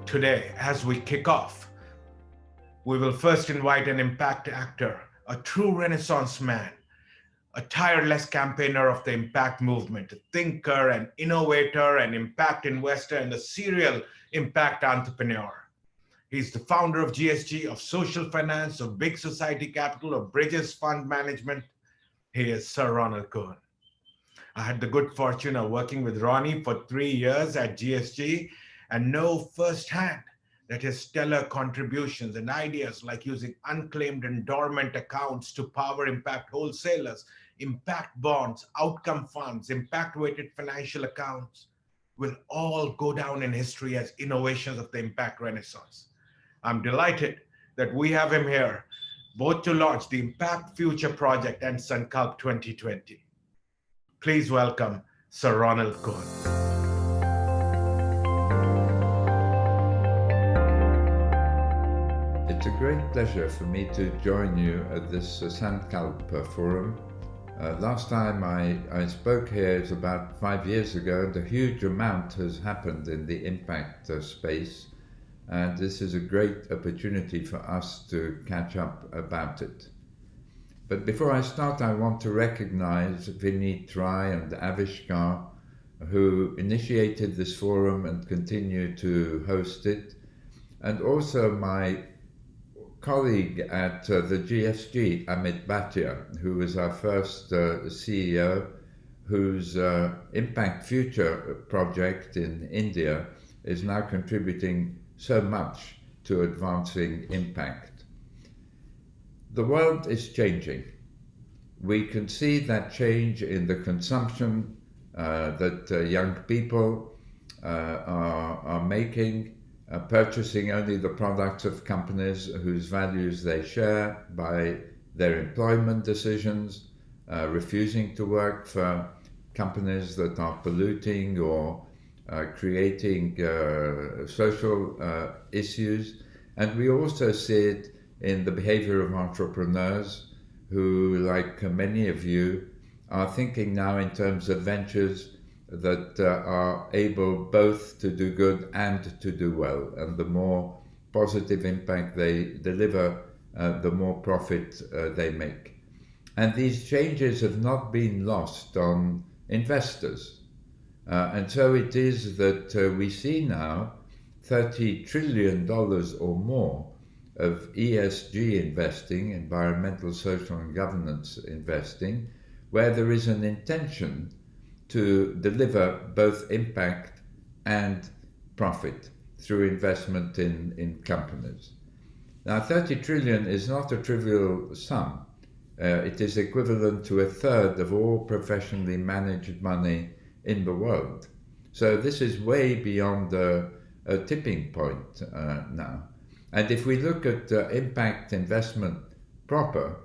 Today, as we kick off, we will first invite an impact actor, a true Renaissance man, a tireless campaigner of the impact movement, a thinker, an innovator, an impact investor, and a serial impact entrepreneur. He's the founder of GSG, of Social Finance, of Big Society Capital, of Bridges Fund Management. He is Sir Ronald Cohen. I had the good fortune of working with Ronnie for 3 years at GSG and know firsthand that his stellar contributions and ideas like using unclaimed and dormant accounts to power impact wholesalers, impact bonds, outcome funds, impact-weighted financial accounts will all go down in history as innovations of the impact renaissance. I'm delighted that we have him here, both to launch the Impact Future Project and Sankalp 2020. Please welcome Sir Ronald Cohen. It's a great pleasure for me to join you at this Sankalp forum. Last time I spoke here is about 5 years ago, and a huge amount has happened in the impact space, and this is a great opportunity for us to catch up about it. But before I start, I want to recognize Vineet Rai and Avishkar, who initiated this forum and continue to host it, and also my colleague at the GSG, Amit Bhatia, who was our first CEO, whose Impact Future project in India is now contributing so much to advancing impact. The world is changing. We can see that change in the consumption that young people are making, purchasing only the products of companies whose values they share by their employment decisions, refusing to work for companies that are polluting or creating social issues. And we also see it in the behavior of entrepreneurs who, like many of you, are thinking now in terms of ventures that are able both to do good and to do well. And the more positive impact they deliver, the more profit they make. And these changes have not been lost on investors. And so it is that we see now $30 trillion or more of ESG investing, environmental, social, and governance investing, where there is an intention to deliver both impact and profit through investment in companies. Now, 30 trillion is not a trivial sum. It is equivalent to a third of all professionally managed money in the world. So this is way beyond a tipping point now. And if we look at impact investment proper,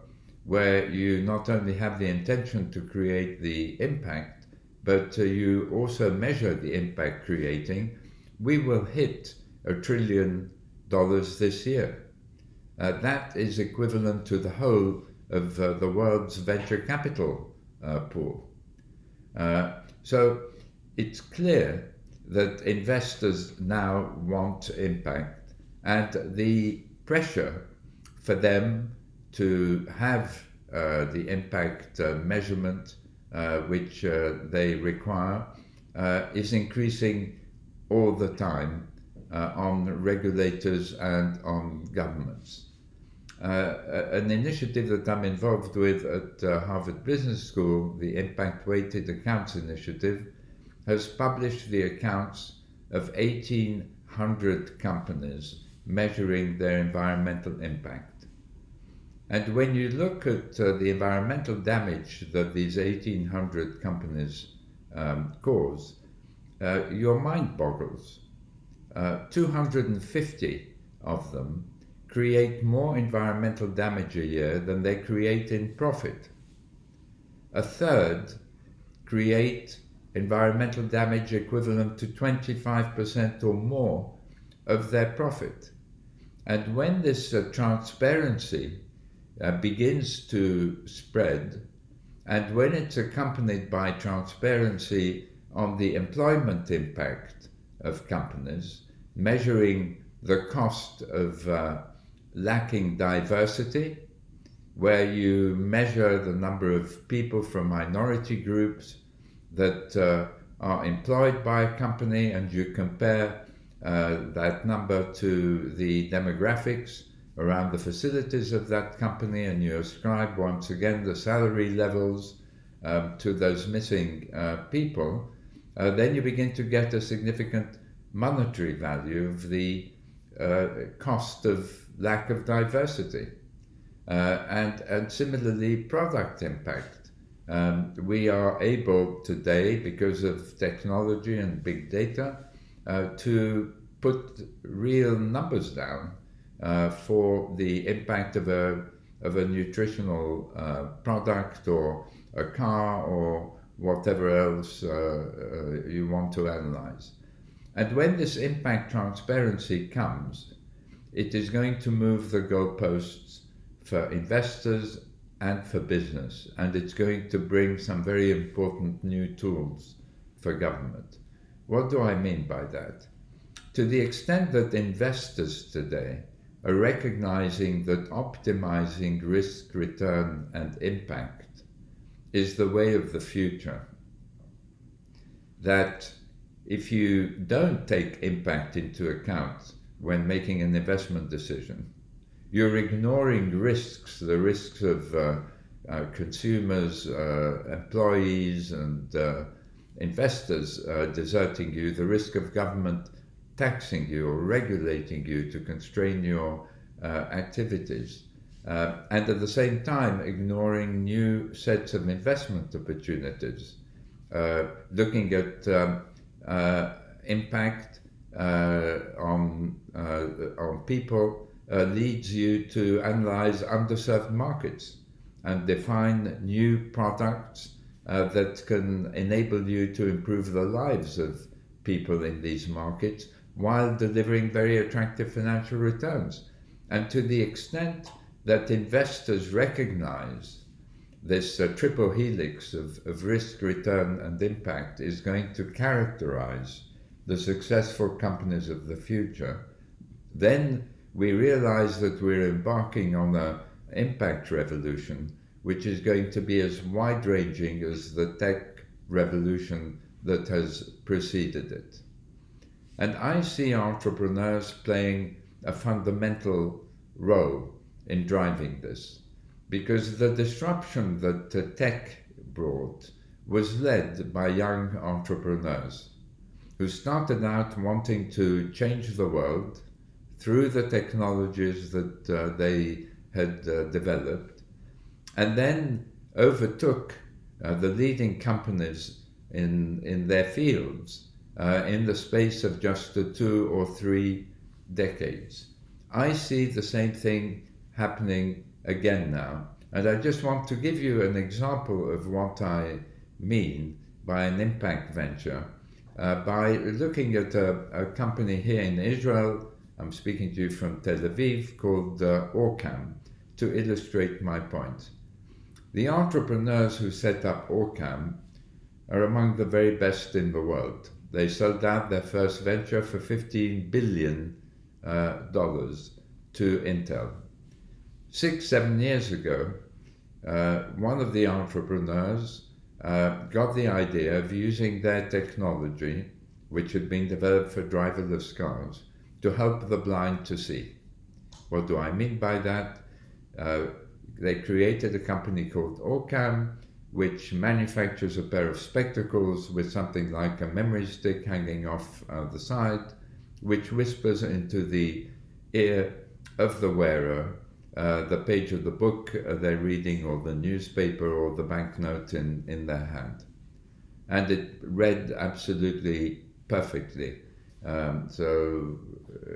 where you not only have the intention to create the impact, but you also measure the impact creating, we will hit $1 trillion this year. That is equivalent to the whole of the world's venture capital pool. So it's clear that investors now want impact, and the pressure for them to have the impact measurement which they require is increasing all the time on regulators and on governments. An initiative that I'm involved with at Harvard Business School, the Impact Weighted Accounts Initiative, has published the accounts of 1,800 companies measuring their environmental impact. And when you look at the environmental damage that these 1,800 companies cause, your mind boggles. 250 of them create more environmental damage a year than they create in profit. A third create environmental damage equivalent to 25% or more of their profit. And when this transparency begins to spread, and when it's accompanied by transparency on the employment impact of companies, measuring the cost of lacking diversity, where you measure the number of people from minority groups that are employed by a company, and you compare that number to the demographics around the facilities of that company, and you ascribe once again the salary levels to those missing people, then you begin to get a significant monetary value of the cost of lack of diversity. And similarly, product impact. We are able today, because of technology and big data, to put real numbers down for the impact of a nutritional product or a car or whatever else you want to analyze. And when this impact transparency comes, it is going to move the goalposts for investors and for business, and it's going to bring some very important new tools for government. What do I mean by that? To the extent that investors today are recognizing that optimizing risk, return, and impact is the way of the future, that if you don't take impact into account when making an investment decision, you're ignoring risks, the risks of consumers, employees, and investors deserting you, the risk of government taxing you or regulating you to constrain your activities, and at the same time ignoring new sets of investment opportunities, looking at impact on people leads you to analyze underserved markets and define new products that can enable you to improve the lives of people in these markets while delivering very attractive financial returns. And to the extent that investors recognize this triple helix of risk, return, and impact is going to characterize the successful companies of the future, then we realize that we're embarking on an impact revolution which is going to be as wide-ranging as the tech revolution that has preceded it. And I see entrepreneurs playing a fundamental role in driving this, because the disruption that tech brought was led by young entrepreneurs who started out wanting to change the world through the technologies that they had developed, and then overtook the leading companies in their fields in the space of just 2 or 3 decades. I see the same thing happening again now, and I just want to give you an example of what I mean by an impact venture by looking at a company here in Israel. I'm speaking to you from Tel Aviv, called Orcam, to illustrate my point. The entrepreneurs who set up Orcam are among the very best in the world. They sold out their first venture for $15 billion to Intel. 6-7 years ago, one of the entrepreneurs got the idea of using their technology, which had been developed for driverless cars, to help the blind to see. What do I mean by that? They created a company called Orcam, which manufactures a pair of spectacles with something like a memory stick hanging off the side, which whispers into the ear of the wearer the page of the book they're reading, or the newspaper, or the banknote in their hand. And it read absolutely perfectly. So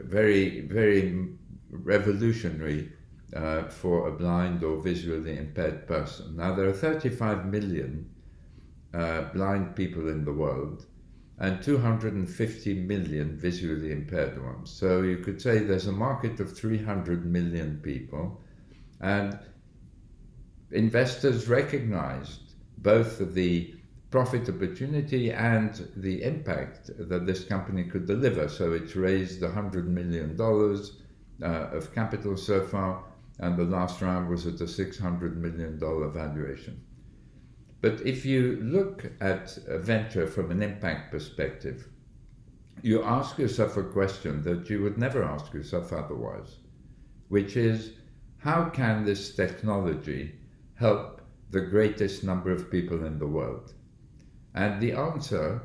very, very revolutionary for a blind or visually impaired person. Now, there are 35 million blind people in the world and 250 million visually impaired ones. So you could say there's a market of 300 million people, and investors recognized both the profit opportunity and the impact that this company could deliver. So it's raised $100 million of capital so far, and the last round was at a $600 million valuation. But if you look at a venture from an impact perspective, you ask yourself a question that you would never ask yourself otherwise, which is, how can this technology help the greatest number of people in the world? And the answer,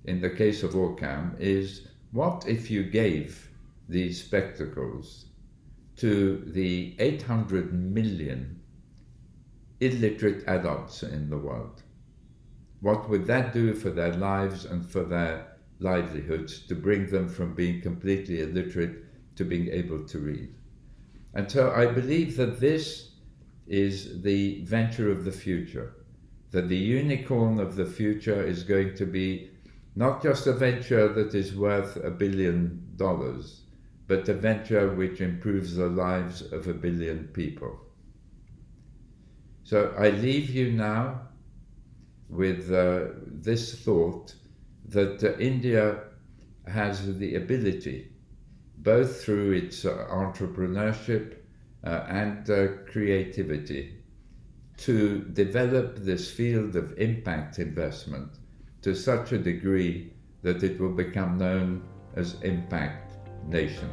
in the case of Orcam, is, what if you gave these spectacles to the 800 million illiterate adults in the world? What would that do for their lives and for their livelihoods, to bring them from being completely illiterate to being able to read? And so I believe that this is the venture of the future, that the unicorn of the future is going to be not just a venture that is worth $1 billion, but a venture which improves the lives of 1 billion people. So I leave you now with this thought that India has the ability, both through its entrepreneurship and creativity, to develop this field of impact investment to such a degree that it will become known as Impact Nation.